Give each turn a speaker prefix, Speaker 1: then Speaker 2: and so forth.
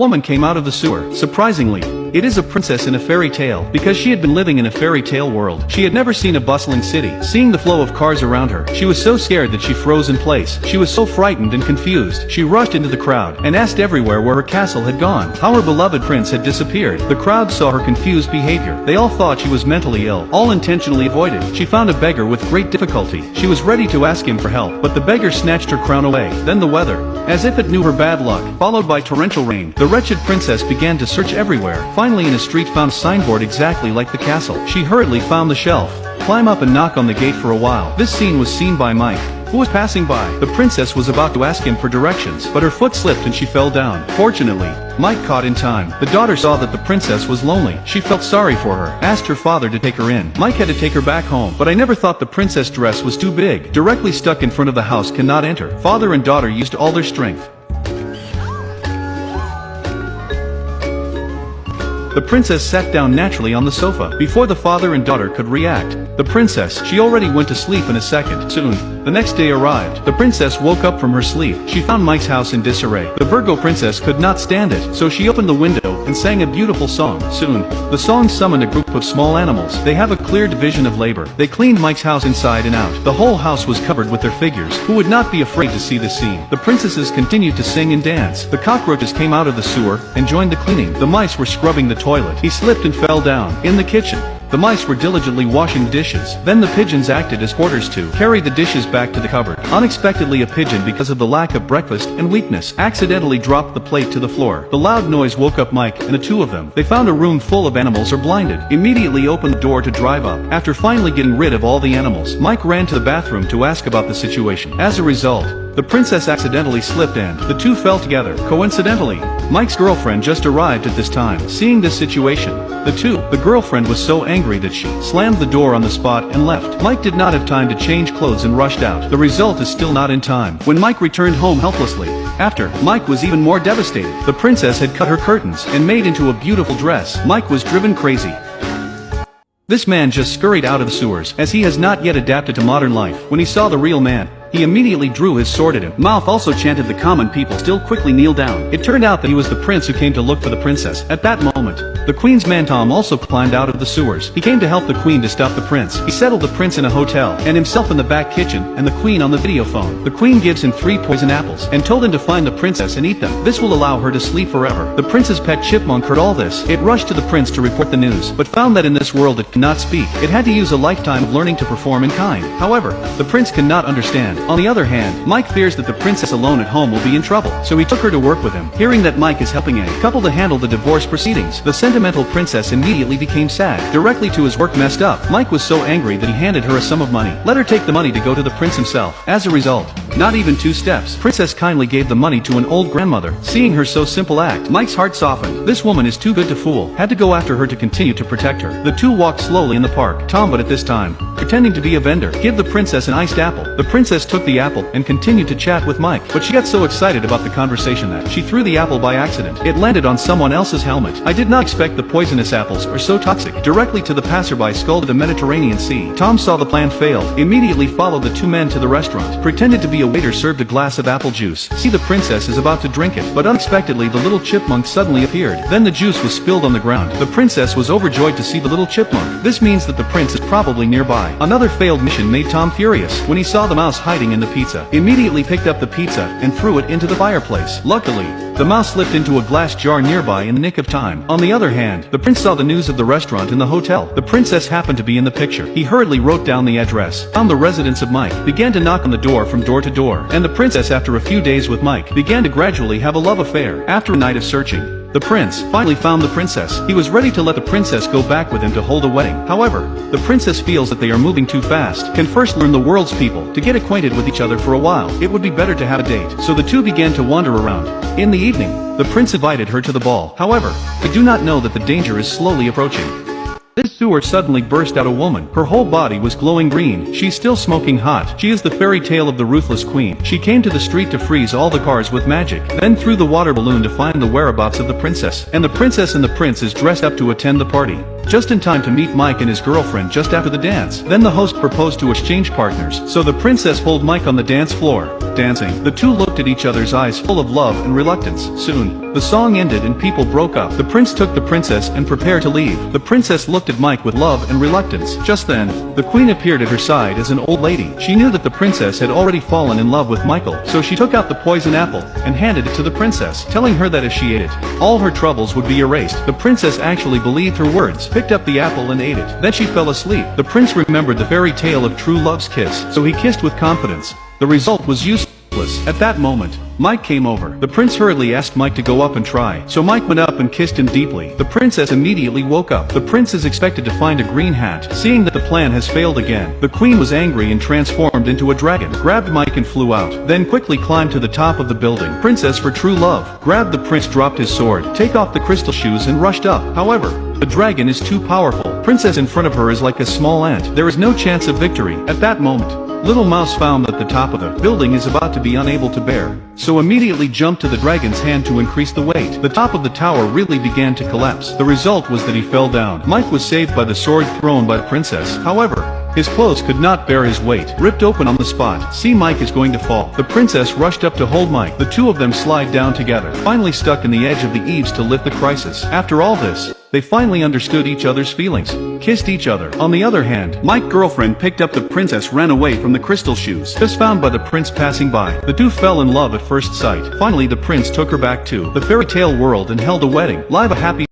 Speaker 1: Woman came out of the sewer. Surprisingly, it is a princess in a fairy tale, because she had been living in a fairy tale world. She had never seen a bustling city. Seeing the flow of cars around her, she was so scared that she froze in place. She was so frightened and confused. She rushed into the crowd and asked everywhere where her castle had gone, how her beloved prince had disappeared. The crowd saw her confused behavior. They all thought she was mentally ill, all intentionally avoided. She found a beggar with great difficulty. She was ready to ask him for help, but the beggar snatched her crown away. Then the weather, as if it knew her bad luck, followed by torrential rain. The wretched princess began to search everywhere. Finally in a street found a signboard exactly like the castle. She hurriedly found the shelf, climb up and knock on the gate for a while. This scene was seen by Mike, who was passing by. The princess was about to ask him for directions, but her foot slipped and she fell down. Fortunately, Mike caught in time. The daughter saw that the princess was lonely. She felt sorry for her, asked her father to take her in. Mike had to take her back home, but I never thought the princess dress was too big. Directly stuck in front of the house, cannot enter. Father and daughter used all their strength. The princess sat down naturally on the sofa. Before the father and daughter could react, the princess, she already went to sleep in a second. Soon, the next day arrived. The princess woke up from her sleep. She found Mike's house in disarray. The Virgo princess could not stand it, so she opened the window and sang a beautiful song. Soon, the song summoned a group of small animals. They have a clear division of labor. They cleaned Mike's house inside and out. The whole house was covered with their figures. Who would not be afraid to see this scene? The princesses continued to sing and dance. The cockroaches came out of the sewer and joined the cleaning. The mice were scrubbing the toilet. He slipped and fell down. In the kitchen, the mice were diligently washing dishes. Then the pigeons acted as porters to carry the dishes back to the cupboard. Unexpectedly, a pigeon, because of the lack of breakfast and weakness, accidentally dropped the plate to the floor. The loud noise woke up Mike and the two of them. They found a room full of animals or blinded. Immediately opened the door to drive up. After finally getting rid of all the animals, Mike ran to the bathroom to ask about the situation. As a result, the princess accidentally slipped and the two fell together. Coincidentally, Mike's girlfriend just arrived at this time. Seeing this situation, the girlfriend was so angry that she slammed the door on the spot and left. Mike did not have time to change clothes and rushed out. The result is still not in time. When Mike returned home helplessly, after, Mike was even more devastated. The princess had cut her curtains and made into a beautiful dress. Mike was driven crazy. This man just scurried out of the sewers, as he has not yet adapted to modern life. When he saw the real man, he immediately drew his sword at him. Mouth also chanted, "The common people still quickly kneel down." It turned out that he was the prince who came to look for the princess. At that moment, the queen's man Tom also climbed out of the sewers. He came to help the queen to stop the prince. He settled the prince in a hotel, and himself in the back kitchen, and the queen on the video phone. The queen gives him 3 poison apples, and told him to find the princess and eat them. This will allow her to sleep forever. The prince's pet chipmunk heard all this. It rushed to the prince to report the news, but found that in this world it cannot speak. It had to use a lifetime of learning to perform in kind. However, the prince cannot understand. On the other hand, Mike fears that the princess alone at home will be in trouble, so he took her to work with him. Hearing that Mike is helping a couple to handle the divorce proceedings, the sentimental princess immediately became sad. Directly to his work messed up. Mike was so angry that he handed her a sum of money. Let her take the money to go to the prince himself. As a result, not even 2 steps, princess kindly gave the money to an old grandmother. Seeing her so simple act, Mike's heart softened. This woman is too good to fool. Had to go after her to continue to protect her. The two walked slowly in the park. Tom, but at this time, pretending to be a vendor, give the princess an iced apple. The princess took the apple and continued to chat with Mike, but she got so excited about the conversation that she threw the apple by accident. It landed on someone else's helmet. I did not expect the poisonous apples are so toxic. Directly to the passerby sculled the Mediterranean Sea. Tom saw the plan failed, immediately followed the 2 men to the restaurant. Pretended to be a waiter, served a glass of apple juice. See, the princess is about to drink it, but unexpectedly the little chipmunk suddenly appeared. Then the juice was spilled on the ground. The princess was overjoyed to see the little chipmunk. This means that the prince is probably nearby. Another failed mission made Tom furious when he saw the mouse hiding in the pizza. Immediately picked up the pizza and threw it into the fireplace. Luckily, the mouse slipped into a glass jar nearby in the nick of time. On the other hand, the prince saw the news of the restaurant in the hotel. The princess happened to be in the picture. He hurriedly wrote down the address, found the residence of Mike, began to knock on the door from door to door, and the princess, after a few days with Mike, began to gradually have a love affair. After a night of searching, the prince finally found the princess. He was ready to let the princess go back with him to hold a wedding. However, the princess feels that they are moving too fast, can first learn the world's people to get acquainted with each other for a while. It would be better to have a date. So the two began to wander around. In the evening, the prince invited her to the ball. However, they do not know that the danger is slowly approaching. This sewer suddenly burst out a woman. Her whole body was glowing green. She's still smoking hot. She is the fairy tale of the ruthless queen. She came to the street to freeze all the cars with magic, then threw the water balloon to find the whereabouts of the princess. And the princess and the prince is dressed up to attend the party, just in time to meet Mike and his girlfriend just after the dance. Then the host proposed to exchange partners, so the princess pulled Mike on the dance floor. dancing. The two looked at each other's eyes full of love and reluctance. Soon, the song ended and people broke up. The prince took the princess and prepared to leave. The princess looked at Mike with love and reluctance. Just then, the queen appeared at her side as an old lady. She knew that the princess had already fallen in love with Michael, so she took out the poison apple and handed it to the princess, telling her that if she ate it, all her troubles would be erased. The princess actually believed her words, picked up the apple and ate it. Then she fell asleep. The prince remembered the fairy tale of true love's kiss, so he kissed with confidence. The result was useless. At that moment, Mike came over. The prince hurriedly asked Mike to go up and try, so Mike went up and kissed him deeply. The princess immediately woke up. The prince is expected to find a green hat. Seeing that the plan has failed again, the queen was angry and transformed into a dragon, grabbed Mike and flew out, then quickly climbed to the top of the building. Princess for true love grabbed the prince, dropped his sword, take off the crystal shoes and rushed up. However, the dragon is too powerful. Princess in front of her is like a small ant. There is no chance of victory. At that moment, Little Mouse found that the top of the building is about to be unable to bear, so immediately jumped to the dragon's hand to increase the weight. The top of the tower really began to collapse. The result was that he fell down. Mike was saved by the sword thrown by the princess. However, his clothes could not bear his weight, ripped open on the spot. See, Mike is going to fall. The princess rushed up to hold Mike. The two of them slide down together, finally stuck in the edge of the eaves to lift the crisis. After all this, they finally understood each other's feelings, kissed each other. On the other hand, Mike's girlfriend picked up the princess, ran away from the crystal shoes, just found by the prince passing by. The two fell in love at first sight. Finally, the prince took her back to the fairy tale world and held a wedding. Live a happy